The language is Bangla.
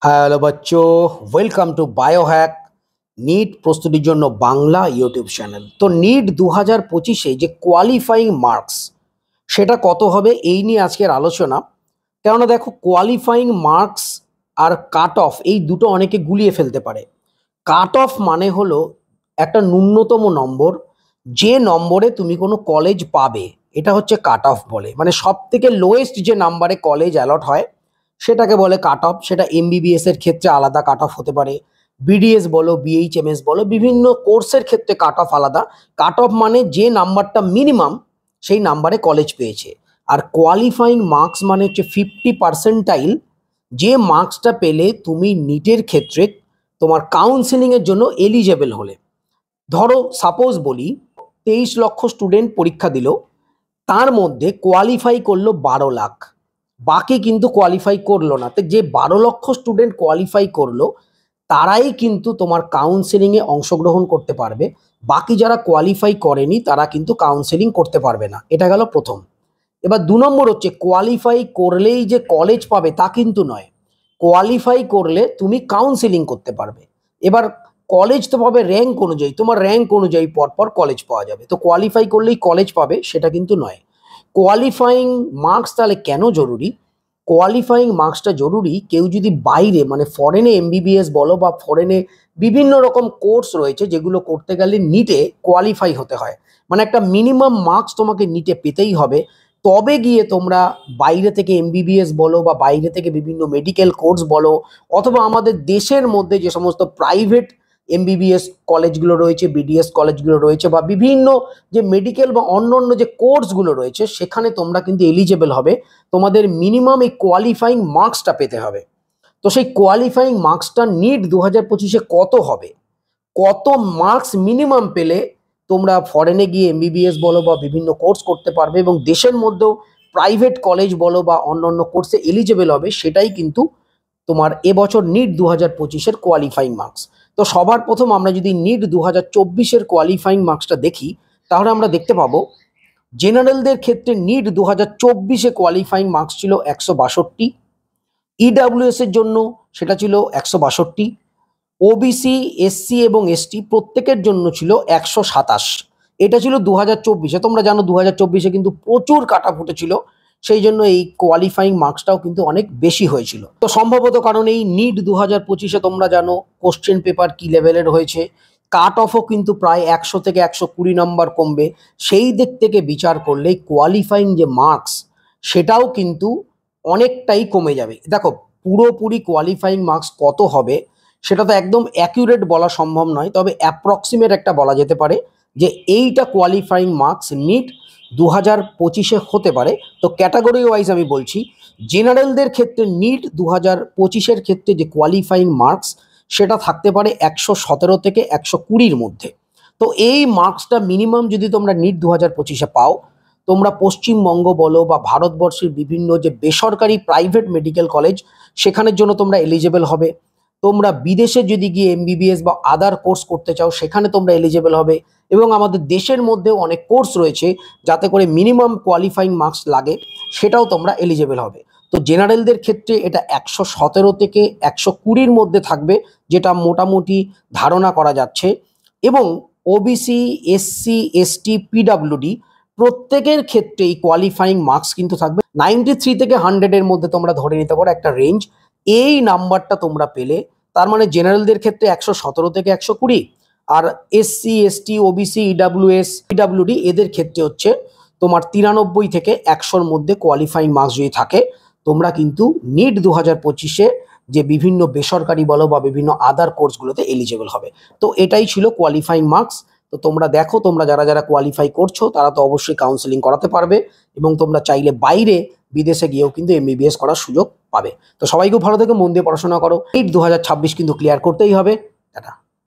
হ্যালো বাচ্চো, ওয়েলকাম টু বায়োহ্যাক নিট প্রস্তুতির জন্য বাংলা ইউটিউব চ্যানেল। তো নিট 2025-এ যে কোয়ালিফাইং মার্কস সেটা কত হবে এই নিয়ে আজকের আলোচনা। কেননা দেখো, কোয়ালিফাইং মার্কস আর কাট অফ এই দুটো অনেকে গুলিয়ে ফেলতে পারে। কাট অফ মানে হলো একটা ন্যূনতম নম্বর, যে নম্বরে তুমি কোনো কলেজ পাবে, এটা হচ্ছে কাট অফ বলে। মানে সব থেকে লোয়েস্ট যে নাম্বারে কলেজ অ্যালট হয় সেটাকে বলে কাট অফ। সেটা এমবিবিএস এর ক্ষেত্রে আলাদা কাট অফ হতে পারে, বিডিএস বলো, বিএইচএমএস বলো, বিভিন্ন কোর্সের ক্ষেত্রে কাট অফ আলাদা। কাট অফ মানে যে নাম্বারটা মিনিমাম সেই নাম্বারে কলেজ পেয়েছে। আর কোয়ালিফাইং মার্কস মানে হচ্ছে 50%, যে মার্কসটা পেলে তুমি নিটের ক্ষেত্রে তোমার কাউন্সেলিংয়ের জন্য এলিজেবল হলে। ধরো সাপোজ বলি 23 লক্ষ স্টুডেন্ট পরীক্ষা দিল, তার মধ্যে কোয়ালিফাই করলো 12 লাখ, বাকি কিন্তু কোয়ালিফাই করলো না। তো যে 12 লক্ষ স্টুডেন্ট কোয়ালিফাই করলো তারাই কিন্তু তোমার কাউন্সেলিংয়ে অংশগ্রহণ করতে পারবে। বাকি যারা কোয়ালিফাই করেনি তারা কিন্তু কাউন্সেলিং করতে পারবে না। এটা গেল প্রথম। এবার 2 নম্বর হচ্ছে, কোয়ালিফাই করলেই যে কলেজ পাবে তা কিন্তু নয়। কোয়ালিফাই করলে তুমি কাউন্সেলিং করতে পারবে। এবার কলেজ তো পাবে র্যাঙ্ক অনুযায়ী, তোমার র্যাঙ্ক অনুযায়ী পরপর কলেজ পাওয়া যাবে। তো কোয়ালিফাই করলেই কলেজ পাবে সেটা কিন্তু নয়। কোয়ালিফাইং মার্কস তাহলে কেন জরুরি? কোয়ালিফাইং মার্কসটা জরুরি, কেউ যদি বাইরে মানে ফরেনে এমবিবিএস বলো বা ফরেনে বিভিন্ন রকম কোর্স রয়েছে যেগুলো করতে গেলে নিটে কোয়ালিফাই হতে হয়। মানে একটা মিনিমাম মার্কস তোমাকে নিটে পেতেই হবে, তবে গিয়ে তোমরা বাইরে থেকে এমবিবিএস বলো বা বাইরে থেকে বিভিন্ন মেডিকেল কোর্স বলো, অথবা আমাদের দেশের মধ্যে যে সমস্ত প্রাইভেট এমবিবিএস কলেজগুলো রয়েছে, বিডিএস কলেজগুলো রয়েছে, বা বিভিন্ন যে মেডিকেল বা অন্য যে কোর্সগুলো রয়েছে, সেখানে তোমরা কিন্তু এলিজেবল হবে। তোমাদের মিনিমাম এই কোয়ালিফাইং মার্কসটা পেতে হবে। তো সেই কোয়ালিফাইং মার্কসটা নিট 2025-এ কত হবে, কত মার্কস মিনিমাম পেলে তোমরা ফরেনে গিয়ে এমবিবিএস বলো বা বিভিন্ন কোর্স করতে পারবে এবং দেশের মধ্যেও প্রাইভেট কলেজ বলো বা অন্য কোর্সে এলিজেবল হবে, সেটাই কিন্তু তোমার এবছর নিট 2025-এর কোয়ালিফাইং মার্কস। তো সবার প্রথম আমরা যদি নিট 2024-এর কোয়ালিফাইং মার্কসটা দেখি, তাহলে আমরা দেখতে পাবো জেনারেলদের ক্ষেত্রে নিট 2024-এ কোয়ালিফাইং মার্কস ছিল 162, ইডাব্লিউএস এর জন্য সেটা ছিল 162, ওবিসি, এসসি এবং এসটি প্রত্যেকের জন্য ছিল 127। এটা ছিল 2024-এ। তোমরা জানো 2024-এ কিন্তু প্রচুর কাটা ফুটেছিল, সেই জন্য এই কোয়ালিফাইং মার্কসটাও কিন্তু অনেক বেশি হয়েছিল। তো সম্ভবত কারণ এই নিট 2025-এ তোমরা জানো কোশ্চেন পেপার কি লেভেলের হয়েছে, কাট অফও কিন্তু প্রায় 100 থেকে 120 নম্বর কমবে। সেই দিক থেকে বিচার করলে কোয়ালিফাইং যে মার্কস সেটাও কিন্তু অনেকটাই কমে যাবে। দেখো, পুরোপুরি কোয়ালিফাইং মার্কস কত হবে সেটা তো একদম অ্যাকিউরেট বলা সম্ভব নয়, তবে অ্যাপ্রক্সিমেট একটা বলা যেতে পারে যে এইটা কোয়ালিফাইং মার্কস নিট 2025-এ হতে পারে। তো ক্যাটাগরি ওয়াইজ আমি বলছি, জেনারেলদের ক্ষেত্রে নিট 2025-এর ক্ষেত্রে যে কোয়ালিফাইং মার্কস সেটা থাকতে পারে 117 থেকে 120-র মধ্যে। তো এই মার্কসটা মিনিমাম যদি তোমরা নিট 2025-এ পাও, তোমরা পশ্চিমবঙ্গ বলো বা ভারতবর্ষের বিভিন্ন যে বেসরকারি প্রাইভেট মেডিকেল কলেজ সেখানের জন্য তোমরা এলিজেবল হবে। তোমরা বিদেশে যদি গিয়ে এমবিবিএস বা আদার কোর্স করতে চাও সেখানে তোমরা এলিজেবল হবে। এবং আমাদের দেশের মধ্যেও অনেক কোর্স রয়েছে যাতে করে মিনিমাম কোয়ালিফাইং মার্কস লাগে, সেটাও তোমরা এলিজেবল হবে। তো জেনারেলদের ক্ষেত্রে এটা 117 থেকে 120-র মধ্যে থাকবে, যেটা মোটামুটি ধারণা করা যাচ্ছে। এবং ওবিসি, এসসি, এসটি, পিডাব্লিউডি প্রত্যেকের ক্ষেত্রেই কোয়ালিফাইং মার্কস কিন্তু থাকবে 93 থেকে 100-এর মধ্যে। তোমরা ধরে নিতে পারো একটা রেঞ্জ। এই নাম্বারটা তোমরা পেলে তার মানে জেনারেলদের ক্ষেত্রে 117 থেকে 120, আর SC, ST, OBC, EWS, PWD এদের ক্ষেত্রে হচ্ছে তোমার 93 থেকে 100-র মধ্যে কোয়ালিফাইং মার্কস যদি থাকে, তোমরা কিন্তু নিট 2025-এ যে বিভিন্ন বেসরকারি বলো বা বিভিন্ন আদার কোর্সগুলোতে এলিজেবল হবে। তো এটাই ছিল কোয়ালিফাইং মার্কস। তো তোমরা দেখো, তোমরা যারা কোয়ালিফাই করছো তারা তো অবশ্যই কাউন্সেলিং করাতে পারবে, এবং তোমরা চাইলে বাইরে বিদেশে গিয়েও কিন্তু এমবিবিএস করার সুযোগ পাবে। তো সবাই খুব ভালো থেকে মন দিয়ে পড়াশোনা করো। নিট 2026 কিন্তু ক্লিয়ার করতেই হবে। টাটা।